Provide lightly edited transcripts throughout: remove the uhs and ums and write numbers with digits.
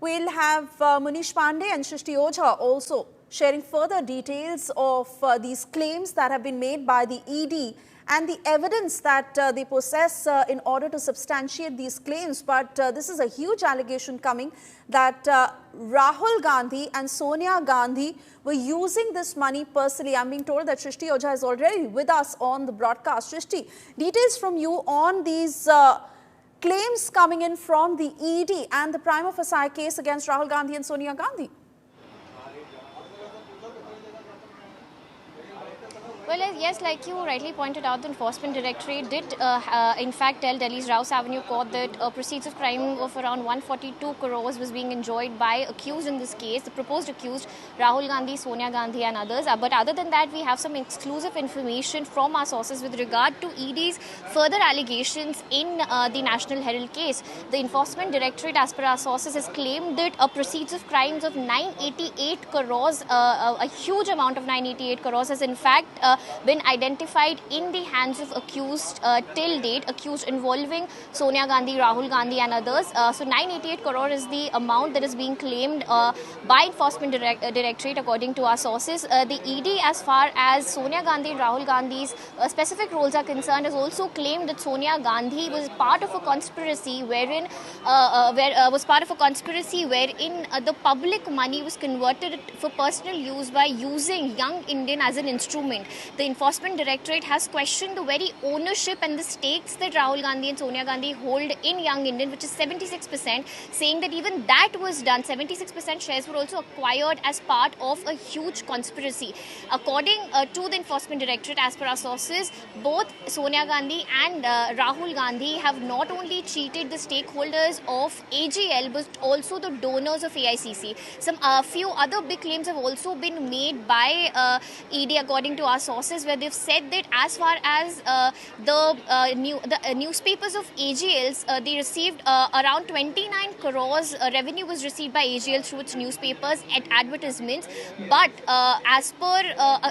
We'll have Munish Pandey and Shrishti Ojha also sharing further details of these claims that have been made by the ED and the evidence that they possess in order to substantiate these claims. But this is a huge allegation coming that Rahul Gandhi and Sonia Gandhi were using this money personally. I'm being told that Shrishti Ojha is already with us on the broadcast. Shrishti, details from you on these claims coming in from the ED and the prima facie case against Rahul Gandhi and Sonia Gandhi. Well, yes, like you rightly pointed out, the Enforcement Directorate did in fact tell Delhi's Rouse Avenue Court that proceeds of crime of around 142 crores was being enjoyed by accused in this case, the proposed accused Rahul Gandhi, Sonia Gandhi and others. But other than that, we have some exclusive information from our sources with regard to ED's further allegations in the National Herald case. The Enforcement Directorate, as per our sources, has claimed that proceeds of crimes of 988 crores, a huge amount of 988 crores has in fact been identified in the hands of accused till date, accused involving Sonia Gandhi, Rahul Gandhi and others. So 988 crore is the amount that is being claimed by Enforcement Directorate according to our sources. The ED, as far as Sonia Gandhi and Rahul Gandhi's specific roles are concerned, has also claimed that Sonia Gandhi was part of a conspiracy wherein the public money was converted for personal use by using Young Indian as an instrument. The Enforcement Directorate has questioned the very ownership and the stakes that Rahul Gandhi and Sonia Gandhi hold in Young Indian, which is 76%, saying that even that was done. 76% shares were also acquired as part of a huge conspiracy. According to the Enforcement Directorate, as per our sources, both Sonia Gandhi and Rahul Gandhi have not only cheated the stakeholders of AGL but also the donors of AICC. Some few other big claims have also been made by ED according to our sources, where they've said that as far as the newspapers of AGLs, they received around 29 crores revenue was received by AGL through its newspapers at advertisements. But as per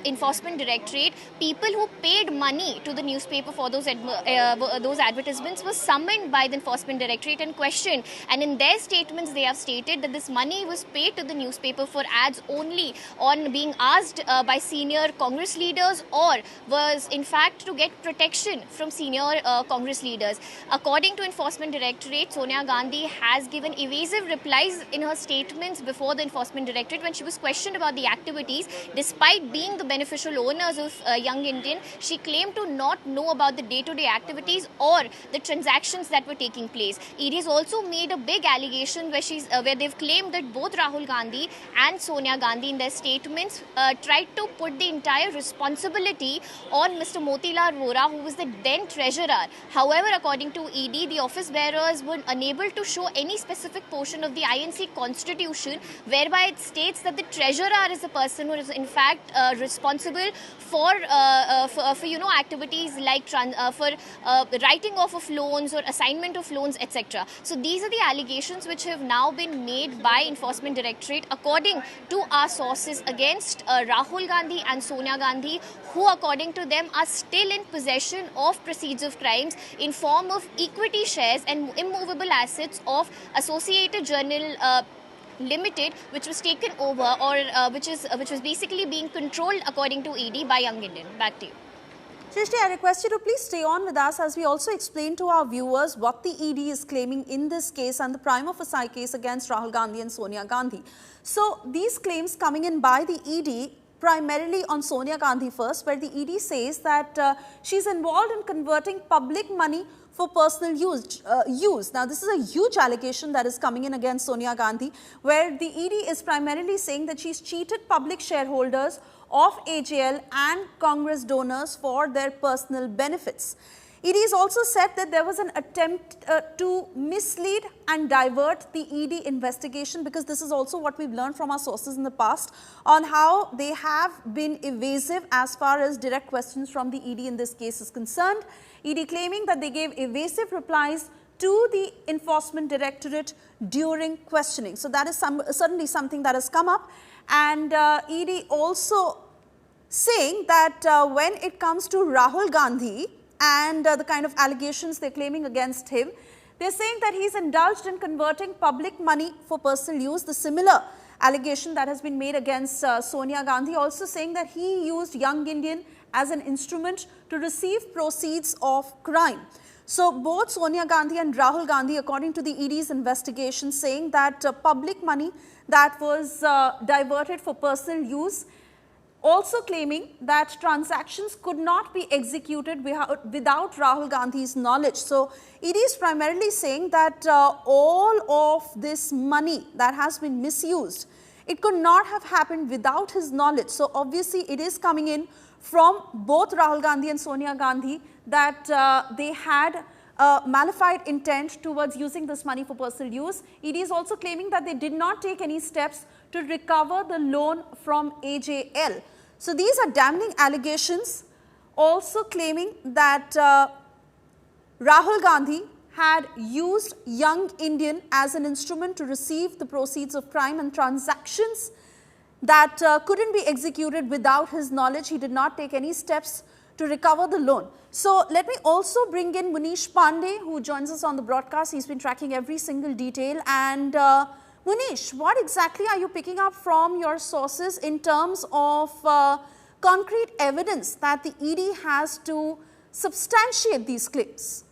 Enforcement Directorate, people who paid money to the newspaper for those advertisements were summoned by the Enforcement Directorate and questioned. And in their statements, they have stated that this money was paid to the newspaper for ads only on being asked by senior Congress leaders, or was in fact to get protection from senior Congress leaders. According to Enforcement Directorate, Sonia Gandhi has given evasive replies in her statements before the Enforcement Directorate when she was questioned about the activities. Despite being the beneficial owners of Young Indian, she claimed to not know about the day-to-day activities or the transactions that were taking place. ED has also made a big allegation where they've claimed that both Rahul Gandhi and Sonia Gandhi in their statements tried to put the entire responsibility on Mr. Motilal Vora, who was the then treasurer. However, according to ED, the office bearers were unable to show any specific portion of the INC constitution whereby it states that the treasurer is the person who is in fact responsible for activities like writing off of loans or assignment of loans, etc. So these are the allegations which have now been made by Enforcement Directorate according to our sources against Rahul Gandhi and Sonia Gandhi, who according to them are still in possession of proceeds of crimes in form of equity shares and immovable assets of Associated Journal Limited, which was taken over which was basically being controlled according to ED by Young Indian. Back to you. Shrishti, I request you to please stay on with us as we also explain to our viewers what the ED is claiming in this case and the prima facie case against Rahul Gandhi and Sonia Gandhi. So these claims coming in by the ED primarily on Sonia Gandhi first, where the ED says that she's involved in converting public money for personal use. Now, this is a huge allegation that is coming in against Sonia Gandhi, where the ED is primarily saying that she's cheated public shareholders of AGL and Congress donors for their personal benefits. ED has also said that there was an attempt to mislead and divert the ED investigation, because this is also what we've learned from our sources in the past on how they have been evasive as far as direct questions from the ED in this case is concerned. ED claiming that they gave evasive replies to the Enforcement Directorate during questioning. So that is certainly something that has come up. And ED also saying that when it comes to Rahul Gandhi and the kind of allegations they're claiming against him, They're saying that he's indulged in converting public money for personal use. The similar allegation that has been made against Sonia Gandhi, also saying that he used Young Indian as an instrument to receive proceeds of crime. So both Sonia Gandhi and Rahul Gandhi, according to the ED's investigation, saying that public money that was diverted for personal use, also claiming that transactions could not be executed without Rahul Gandhi's knowledge. So ED is primarily saying that all of this money that has been misused, it could not have happened without his knowledge. So obviously it is coming in from both Rahul Gandhi and Sonia Gandhi that they had malified intent towards using this money for personal use. ED is also claiming that they did not take any steps to recover the loan from AJL. So these are damning allegations, also claiming that Rahul Gandhi had used Young Indian as an instrument to receive the proceeds of crime and transactions that couldn't be executed without his knowledge. He did not take any steps to recover the loan. So let me also bring in Munish Pandey, who joins us on the broadcast. He's been tracking every single detail. And Munish, what exactly are you picking up from your sources in terms of concrete evidence that the ED has to substantiate these claims?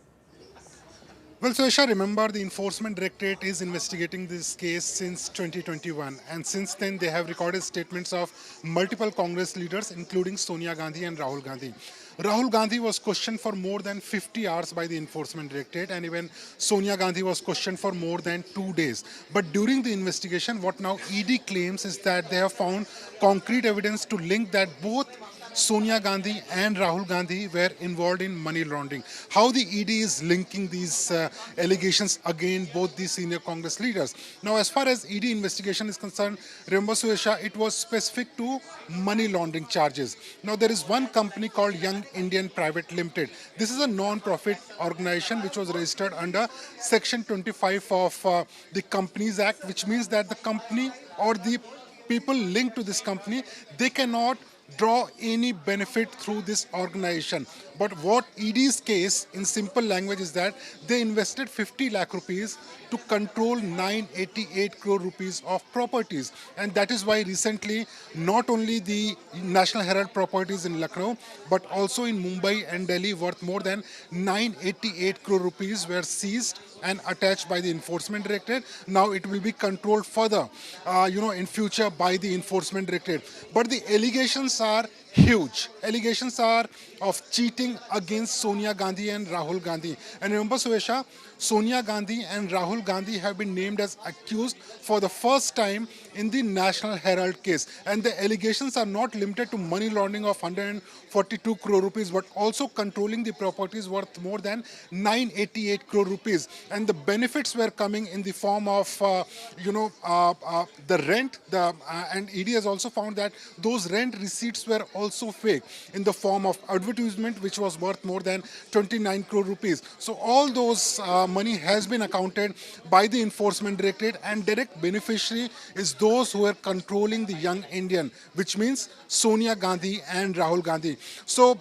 Well, Suesha, remember the Enforcement Directorate is investigating this case since 2021, and since then they have recorded statements of multiple Congress leaders, including Sonia Gandhi and Rahul Gandhi. Rahul Gandhi was questioned for more than 50 hours by the Enforcement Directorate, and even Sonia Gandhi was questioned for more than 2 days. But during the investigation, what now ED claims is that they have found concrete evidence to link that both Sonia Gandhi and Rahul Gandhi were involved in money laundering. How the ED is linking these allegations against both these senior Congress leaders. Now, as far as ED investigation is concerned, remember, Suesha, it was specific to money laundering charges. Now, there is one company called Young Indian Private Limited. This is a non-profit organization which was registered under Section 25 of the Companies Act, which means that the company or the people linked to this company, they cannot draw any benefit through this organization. But what ED's case in simple language is that they invested 50 lakh rupees to control 988 crore rupees of properties. And that is why recently not only the National Herald properties in Lucknow, but also in Mumbai and Delhi worth more than 988 crore rupees were seized and attached by the Enforcement Directorate. Now it will be controlled further, in future by the Enforcement Directorate. But the allegations are huge. Allegations are of cheating against Sonia Gandhi and Rahul Gandhi. And remember, Suesha, Sonia Gandhi and Rahul Gandhi have been named as accused for the first time in the National Herald case. And the allegations are not limited to money laundering of 142 crore rupees, but also controlling the properties worth more than 988 crore rupees. And the benefits were coming in the form of, the rent. And ED has also found that those rent receipts were also fake in the form of advertisement, which was worth more than 29 crore rupees. So all those money has been accounted by the Enforcement Directorate, and direct beneficiary is those who are controlling the Young Indian, which means Sonia Gandhi and Rahul Gandhi. So,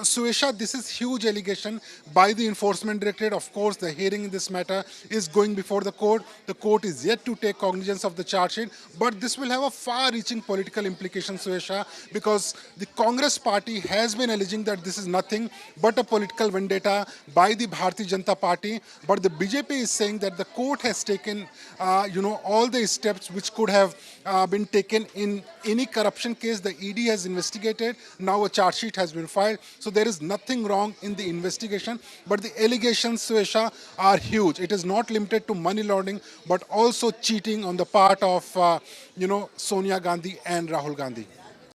Suesha, this is huge allegation by the Enforcement Directorate. Of course, the hearing in this matter is going before the court. The court is yet to take cognizance of the charge sheet, but this will have a far-reaching political implication, Suesha, because the Congress party has been alleging that this is nothing but a political vendetta by the Bharatiya Janata Party. But the BJP is saying that the court has taken, all the steps which could have been taken in any corruption case. The ED has investigated. Now a charge sheet has been filed. So there is nothing wrong in the investigation. But the allegations, Suesha, are huge. It is not limited to money laundering, but also cheating on the part of, Sonia Gandhi and Rahul Gandhi.